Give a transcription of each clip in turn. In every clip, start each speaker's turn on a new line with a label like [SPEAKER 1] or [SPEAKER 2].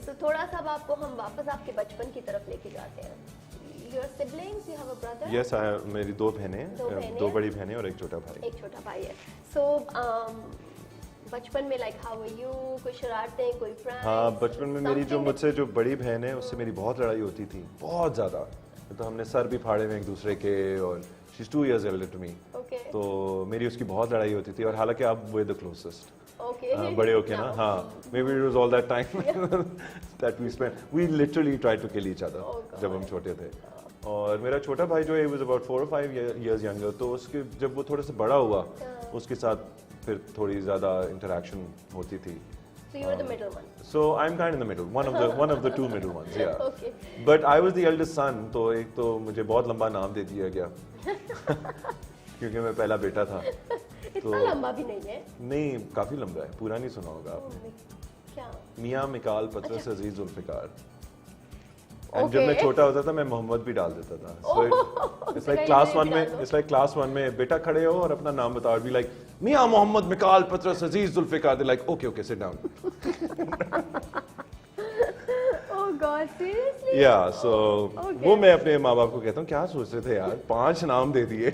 [SPEAKER 1] so थोड़ा सा अब आपको हम वापस आपके बचपन की तरफ लेके जाते हैं. Your siblings, you have a brother?
[SPEAKER 2] Yes, I have, मेरी दो बहनें, दो बड़ी बहनें और एक छोटा भाई.
[SPEAKER 1] एक छोटा भाई है. So बचपन में like how were you? कोई शरारतें, कोई pranks?
[SPEAKER 2] हाँ, बचपन में मेरी जो मुझसे जो बड़ी बहन है उससे मेरी बहुत लड़ाई होती थी, बहुत ज़्यादा. तो हमने सर भी फाड़े हुए एक दूसरे के, और she's 2 years elder to me.
[SPEAKER 1] Okay.
[SPEAKER 2] तो मेरी उसकी बहुत लड़ाई होती थी, और हालांकि अब we're the closest.
[SPEAKER 1] Okay.
[SPEAKER 2] बड़े होके ना, हाँ, maybe it was all that time that we spent. We literally tried to kill each other जब हम छोटे थे. और मेरा छोटा भाई जो है was about 4 or 5 years younger, तो उसके जब वो थोड़ा सा बड़ा हुआ, उसके साथ फिर थोड़ी ज़्यादा interaction होती थी.
[SPEAKER 1] So you were the middle one.
[SPEAKER 2] So I'm kind of in the middle, one of the two middle ones, yeah.
[SPEAKER 1] Okay.
[SPEAKER 2] But I was the eldest son, तो एक तो मुझे बहुत लंबा नाम दे दिया गया क्योंकि मैं पहला बेटा था.
[SPEAKER 1] इतना लंबा भी नहीं है.
[SPEAKER 2] नहीं, काफी लंबा है, पूरा नहीं सुना होगा आपने.
[SPEAKER 1] क्या?
[SPEAKER 2] मियाँ मिकाल पत्रस अजीज जुल्फिकार. और जब मैं छोटा होता था मैं मोहम्मद भी डाल देता था. So it's like class 1 में बेटा खड़े हो और अपना नाम बताओ. Be like मियाँ मोहम्मद मिकाल पत्रस अजीज Zulfikar. They're like okay, sit down.
[SPEAKER 1] Oh God, seriously?
[SPEAKER 2] Yeah, so वो मैं अपने माँ बाप को कहता हूँ क्या सोच रहे थे यार, 5 नाम दे दिए.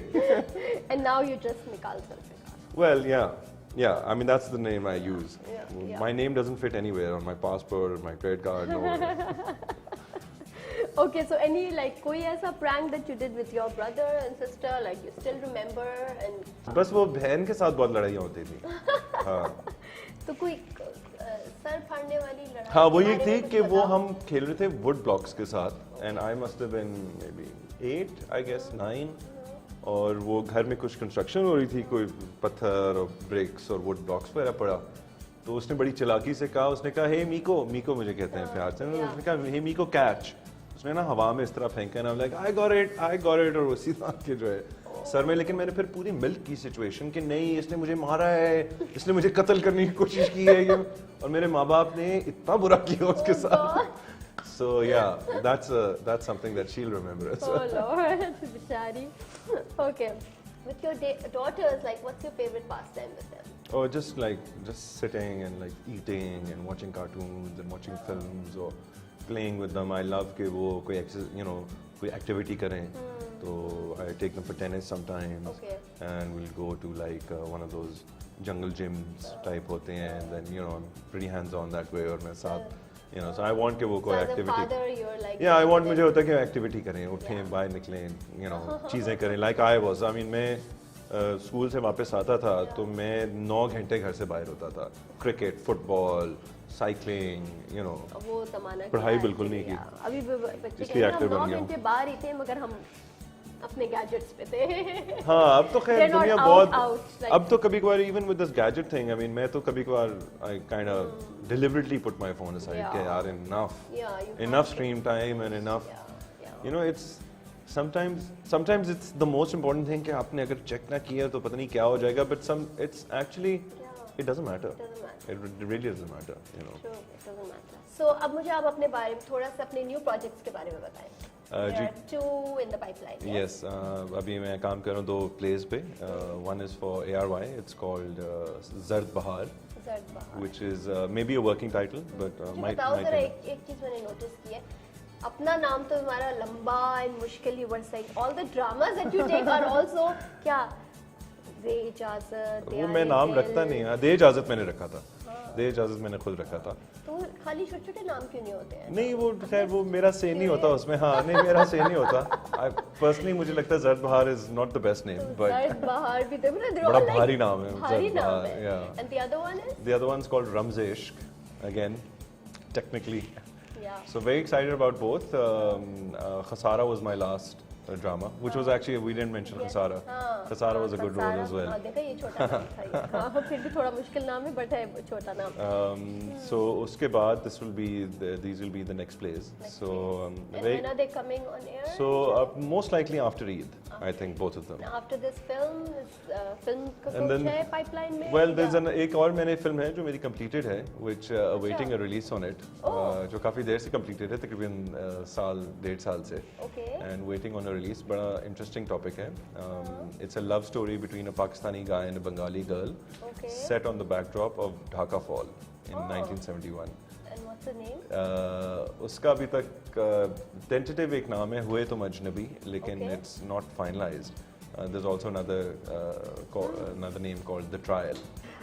[SPEAKER 1] And now you just Mikal Zulfikar.
[SPEAKER 2] Well, yeah. I mean that's the name I use.
[SPEAKER 1] Yeah.
[SPEAKER 2] My name doesn't fit anywhere on my passport, my credit card, no.
[SPEAKER 1] Okay, so any like कोई ऐसा prank that you did with your brother and sister, like you still remember and?
[SPEAKER 2] बस वो बहन के साथ बहुत लड़ाइयाँ होती थी. हाँ.
[SPEAKER 1] तो कोई सर फाड़ने वाली लड़ाई?
[SPEAKER 2] हाँ, वो ये थी कि वो हम खेल रहे थे वुड ब्लॉक्स के साथ, and I must have been maybe 8, I guess 9. और वो घर में कुछ कंस्ट्रक्शन हो रही थी, कोई पत्थर और ब्रिक्स और वुड ब्लॉक्स वगैरह पड़ा. तो उसने बड़ी चालाकी से कहा, उसने कहा हे मीको मुझे कहते हैं प्यार से, उसने कहा हे मीको कैच. उसने ना हवा में इस तरह फेंका ना, लाइक आई गॉट इट, और उसी तरह के जो है सर में. लेकिन मैंने फिर पूरी मिल्क की सिचुएशन कि नहीं इसने मुझे मारा है, इसने मुझे कत्ल करने की कोशिश की है ये, और मेरे माँ बाप ने इतना बुरा किया उसके साथ. So yeah, that's something that she'll remember as well.
[SPEAKER 1] Oh Lord, बेचारी. Okay, with your daughters, like what's your favorite pastime with them?
[SPEAKER 2] Oh, just sitting and like eating and watching cartoons and watching films or playing with them. I love कि वो कोई कोई activity करें. So I take them for tennis sometimes. Okay. And we'll go to like one of those jungle gyms type होते हैं, and then I'm pretty hands on that way. और मैं साथ so I want कि वो कोई activity.
[SPEAKER 1] As a father, you're like.
[SPEAKER 2] Yeah, I want मुझे होता है कि activity करें, उठें, बाहर निकलें, चीज़ें करें. Like I was, I mean मैं स्कूल से वापस आता था तो मैं 9 घंटे घर से बाहर होता था. क्रिकेट, फुटबॉल, साइकिलिंग,
[SPEAKER 1] वो ज़माना
[SPEAKER 2] पढ़ाई बिल्कुल नहीं की.
[SPEAKER 1] अभी बच्चे
[SPEAKER 2] इसलिए एक्टिव बन गया.
[SPEAKER 1] 9 घंटे बाहर ही थे मगर हम अपने गैजेट्स पे थे.
[SPEAKER 2] हाँ, अब तो खैर दुनिया बहुत, अब तो कभी कभार even with this gadget thing, I mean मैं तो कभी कभार I kind of deliberately put my phone aside कि यार enough screen time and enough, it's sometimes it's the most important thing कि आपने अगर चेक ना किया तो पता नहीं क्या हो जाएगा, but it's actually it doesn't matter. It really doesn't matter,
[SPEAKER 1] True, it doesn't matter. So अब मुझे आप अपने बारे में थोड़ा सा अपने न्यू प्रोजेक्ट्स के बारे में बताएं. There are 2 in the pipeline.
[SPEAKER 2] Yes, अभी मैं काम कर रहा हूँ 2 plays पे. One is for ARY. It's called Zard Bahar, which is maybe a working title, but might.
[SPEAKER 1] बताओ जरा एक चीज मैंने नोटिस की है. अपना नाम तो तुम्हारा लंबा and मुश्किल ही वर्ड सही. All the dramas that you take are also क्या? दे इजाजत.
[SPEAKER 2] वो मैं नाम रखता नहीं है. दे इजाजत मैंने रखा था. दे इजाजत मैंने खुद रखा था.
[SPEAKER 1] तो खाली छोटे-छोटे नाम क्यों नहीं होते हैं?
[SPEAKER 2] नहीं, वो खैर वो मेरा से नहीं होता उसमें. हाँ, नहीं मेरा से नहीं होता. पर्सनली मुझे लगता है Zard Bahar is not the best name, but
[SPEAKER 1] Zard Bahar भी तो
[SPEAKER 2] बड़ा भारी नाम है.
[SPEAKER 1] भारी नाम है. And the other one is?
[SPEAKER 2] The other one's called Ramze Ishq, again, technically.
[SPEAKER 1] Yeah.
[SPEAKER 2] So very excited about both. Khasara was my last drama, which was actually, we didn't mention Khasara. Khasara was a good role as well.
[SPEAKER 1] देखा ये छोटा नाम था. हाँ, फिर भी थोड़ा मुश्किल नाम है, but है छोटा नाम.
[SPEAKER 2] So उसके बाद these will be the next plays. So
[SPEAKER 1] and when are they coming on air?
[SPEAKER 2] So most likely after Eid, I think both of them.
[SPEAKER 1] After this film, film का कुछ है pipeline में?
[SPEAKER 2] Well, there's एक और मैंने film है जो मेरी completed है, which awaiting a release on it, जो काफी देर से completed है, तकरीबन 1.5 साल से. Okay. And waiting on a release. बड़ा interesting topic है. It's a love story between a Pakistani guy and a Bengali girl, set on the backdrop of Dhaka Fall in 1971.
[SPEAKER 1] And what's What's the name?
[SPEAKER 2] उसका अभी तक tentative एक नाम है, हुए तुम अजनबी, लेकिन
[SPEAKER 1] Okay.
[SPEAKER 2] it's not finalized. There's also another name called The Trial.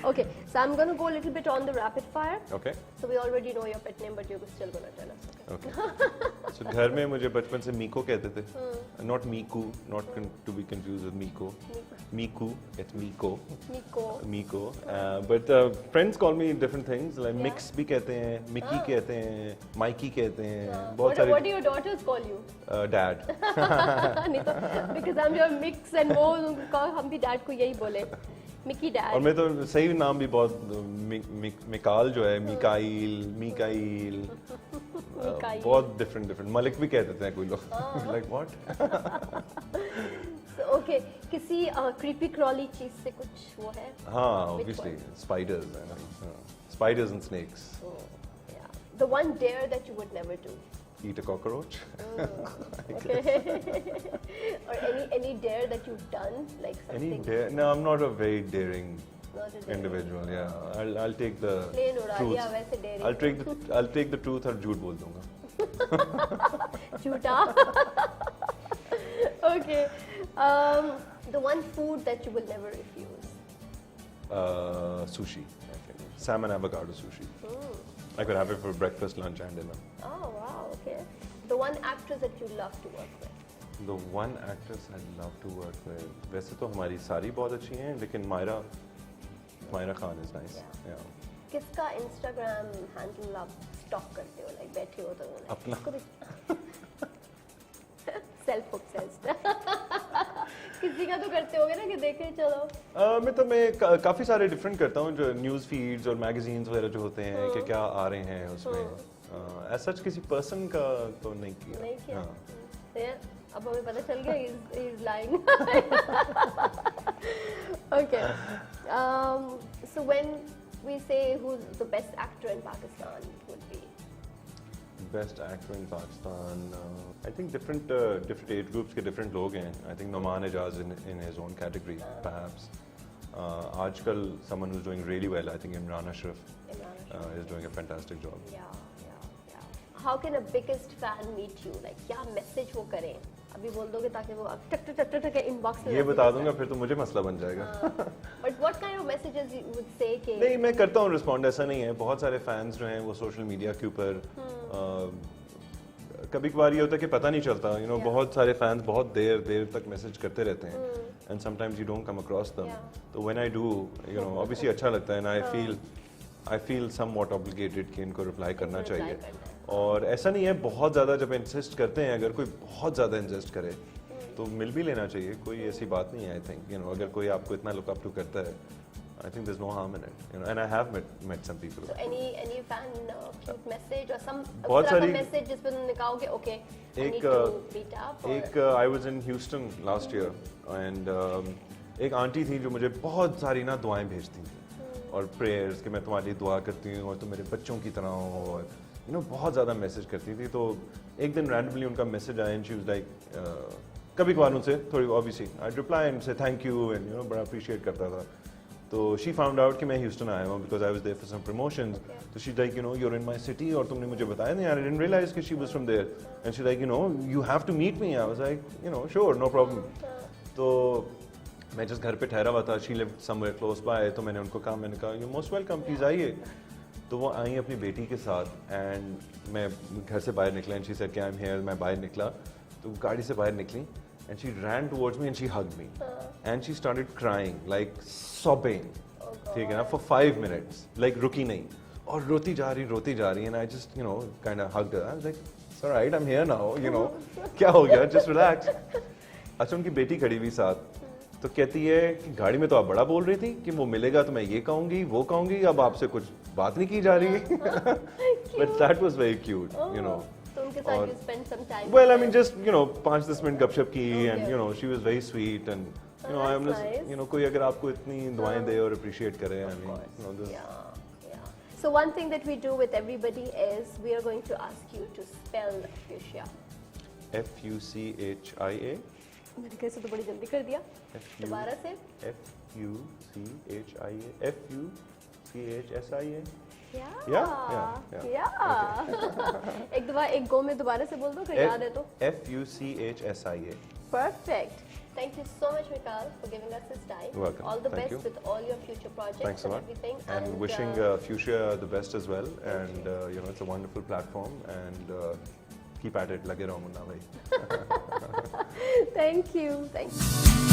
[SPEAKER 1] Okay, so I'm going to go a little bit on the rapid fire.
[SPEAKER 2] Okay?
[SPEAKER 1] So we already know your pet name, but you're still going to tell us.
[SPEAKER 2] Okay. So घर में मुझे बचपन से मीको कहते थे. Not Miku, not to be confused with Miko. Miku, it's Miko.
[SPEAKER 1] Miko.
[SPEAKER 2] But friends call me different things. Like
[SPEAKER 1] Yeah.
[SPEAKER 2] Mix भी कहते हैं, Mickey कहते हैं, Mikey कहते हैं.
[SPEAKER 1] What,
[SPEAKER 2] बहुत सारे.
[SPEAKER 1] what do your daughters call you?
[SPEAKER 2] Dad.
[SPEAKER 1] नहीं तो because I'm your mix and वो उनको हम भी डैड को यही बोले. मिकी
[SPEAKER 2] और
[SPEAKER 1] डैड.
[SPEAKER 2] मैं तो सही नाम भी बहुत मिकाल जो है, मिकाइल, मिकाइल,
[SPEAKER 1] मिकाइल.
[SPEAKER 2] बहुत डिफरेंट मलिक भी कह देते हैं कोई लोग. Like what?
[SPEAKER 1] ओके, किसी क्रीपी क्रॉली चीज से कुछ वो है?
[SPEAKER 2] हाँ,
[SPEAKER 1] Which
[SPEAKER 2] obviously
[SPEAKER 1] one?
[SPEAKER 2] spiders and snakes.
[SPEAKER 1] Oh, yeah. The one dare that you would never do.
[SPEAKER 2] Eat a cockroach.
[SPEAKER 1] Okay. Or any dare that you've done, like
[SPEAKER 2] Any
[SPEAKER 1] something.
[SPEAKER 2] dare? No, I'm not a very daring
[SPEAKER 1] Not a dare.
[SPEAKER 2] individual. Yeah, I'll take the
[SPEAKER 1] Plane उड़ा
[SPEAKER 2] truth.
[SPEAKER 1] दिया वैसे daring.
[SPEAKER 2] I'll take the truth और झूठ बोल दूंगा.
[SPEAKER 1] झूठा. Okay. The one food that you will never refuse.
[SPEAKER 2] Sushi. Salmon avocado sushi. I could have it for breakfast, lunch, and dinner.
[SPEAKER 1] Oh wow. Okay. The one actress that you love to work with.
[SPEAKER 2] The one actress I love to work with. वैसे तो हमारी सारी बहुत अच्छी हैं, लेकिन Myra Khan is nice. Yeah.
[SPEAKER 1] किसका Instagram handle आप stalk करते हो? Like बैठे हो तो
[SPEAKER 2] अपना.
[SPEAKER 1] Self obsessed. किसी का तो करते होगे ना कि देखे चलो.
[SPEAKER 2] मैं काफ़ी सारे डिफरेंट करता हूँ, जो न्यूज़ फीड्स और मैगजीन्स वगैरह जो होते हैं कि क्या आ रहे हैं उसमें. एज सच किसी पर्सन का तो नहीं किया.
[SPEAKER 1] नहीं किया.
[SPEAKER 2] हाँ.
[SPEAKER 1] Yeah, अब हमें पता चल गया he's lying. Okay. So when we say who's the best actor in Pakistan, it would be.
[SPEAKER 2] Best actor in Pakistan. I think different age groups के different लोग हैं. I think Noman Ejaz in his own category, perhaps. आजकल someone who's doing really well, I think Imran Ashraf is doing a fantastic job.
[SPEAKER 1] Yeah. How can a biggest fan meet you? Like क्या message वो करें? अभी बोल दोगे ताकि वो टक inbox में.
[SPEAKER 2] ये बता दूंगा फिर तो मुझे मसला बन जाएगा.
[SPEAKER 1] But what kind of messages you would say कि?
[SPEAKER 2] नहीं, मैं करता हूँ रिस्पॉन्ड, ऐसा नहीं है. बहुत सारे फैंस जो हैं वो सोशल मीडिया के ऊपर कभी कभार ये होता है कि पता नहीं चलता. बहुत सारे फैंस बहुत देर तक मैसेज करते रहते हैं, and sometimes you don't come across them. तो व्हेन आई डू, ऑब्वियसली अच्छा लगता है, and I feel somewhat obligated कि इनको रिप्लाई करना चाहिए. और ऐसा नहीं है, बहुत ज़्यादा जब इंसिस्ट करते हैं, अगर कोई बहुत ज़्यादा इंसिस्ट करे तो मिल भी लेना चाहिए. कोई ऐसी बात नहीं है. आई थिंक अगर कोई आपको इतना लुक अप टू करता है, I think there's no harm in it, and I have met some people.
[SPEAKER 1] So any fan cute message or some
[SPEAKER 2] बहुत सारी
[SPEAKER 1] message जिस पे तुमने कहा हो कि okay, I need to meet up.
[SPEAKER 2] एक I was in Houston last year, and एक आंटी थी जो मुझे बहुत सारी ना दुआएं भेजती थी और prayers कि मैं तुम्हारे लिए दुआ करती हूँ और तुम मेरे बच्चों की तरह हो, और बहुत ज़्यादा मैसेज करती थी. तो एक दिन रैंडमली उनका मैसेज आया, एंड शी वाज लाइक, कभी कभार उनसे थोड़ी ऑब्वियसली आई रिप्लाई एंड से थैंक यू, एंड बड़ा अप्रिशिएट करता था. तो शी फाउंड आउट कि मैं ह्यूस्टन आया हूँ because I was there for some promotions. तो she like you're in my city, और तुमने मुझे बताया नहीं यार, आई डिडंट रियलाइज कि she was from there, and she like you have to meet me. I was like sure, no problem. तो मैं जस्ट घर पे ठहरा हुआ था. She lived somewhere close by, तो मैंने उनको कहा, यू मोस्ट वेलकम, प्लीज आइए. तो वो आई अपनी बेटी के साथ, एंड मैं घर से बाहर निकला, एंड शी सेड कि आई एम हियर. मैं बाहर निकला तो गाड़ी से बाहर निकली, and she ran towards me and she hugged me, and she started crying, like sobbing, ठीक है ना, for 5 minutes, like रुकी नहीं, और रोती जा रही, and I just kind of hugged her. I was like, it's alright, I'm here now, क्या हो गया, just relax. अच्छा, उनकी बेटी खड़ी हुई साथ, तो कहती है कि गाड़ी में तो आप बड़ा बोल रही थी कि वो मिलेगा तो मैं ये कहूँगी वो कहूँगी, अब आपसे कुछ बात नहीं की जा रही. But that was very cute,
[SPEAKER 1] तो उनके साथ you spend some time.
[SPEAKER 2] Well, I mean, just 5-10 minute गपशप की, and she was very sweet, and I'm just कोई अगर आपको इतनी दुआएं दे और appreciate करे, I mean, this.
[SPEAKER 1] Yeah. So one thing that we do with everybody is we are going to ask you to spell fuchsia.
[SPEAKER 2] Fuchia.
[SPEAKER 1] मैंने कैसे तो बड़ी जल्दी कर दिया. दोबारा से.
[SPEAKER 2] Fuchia. Fuchsia.
[SPEAKER 1] एक दफा एक गो में दोबारा से बोल दो अगर याद है तो.
[SPEAKER 2] FUCHSIA.
[SPEAKER 1] Perfect. Thank you so much, Mikal, for giving us this time.
[SPEAKER 2] You're welcome.
[SPEAKER 1] All the
[SPEAKER 2] Thank
[SPEAKER 1] best
[SPEAKER 2] you.
[SPEAKER 1] with all your future projects
[SPEAKER 2] Thanks a
[SPEAKER 1] and
[SPEAKER 2] lot.
[SPEAKER 1] everything.
[SPEAKER 2] And wishing Fuchsia the best as well. And you know, it's a wonderful platform. And keep at it, lage raho munna bhai.
[SPEAKER 1] Thank you. Thank you.